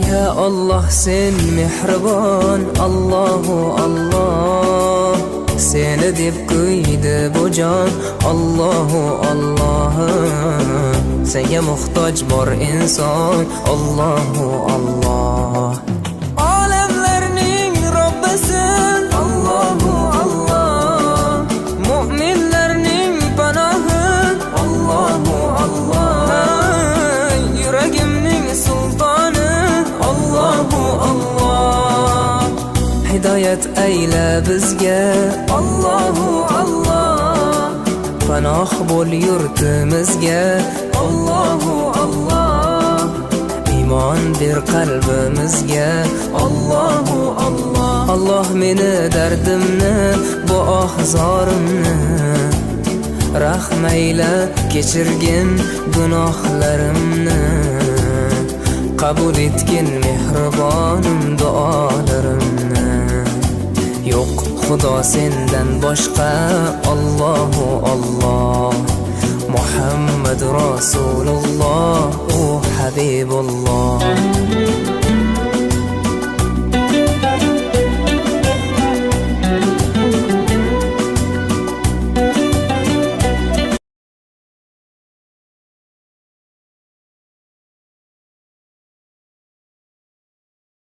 Ya Allah sen mehribon, Allahu Allah. Seni deb kuydi bu jon, Allahu Allah. Senga muhtoj bor inson, Allahu Allah. Olamlarning Robbisin, Allahu Allah. Mu'minlarning panohi, Allahu Allah. Yuragimning sultoni, Allahu Allah. Hidayat ayla bizga, Allahu Allah. Panoh bo'l yurtimizga, Allahu Allah. Iymon ber qalbimizga, Allahu Allah. Allah meni dardimni, bu ohzorimni rahmayla kechirgin gunohlarimni. Qabul etgin mehribonim duolarimni. Yo'q Xudo sendan boshqa, Allahu Allah. Muhammad Rasululloh, u Habibulloh.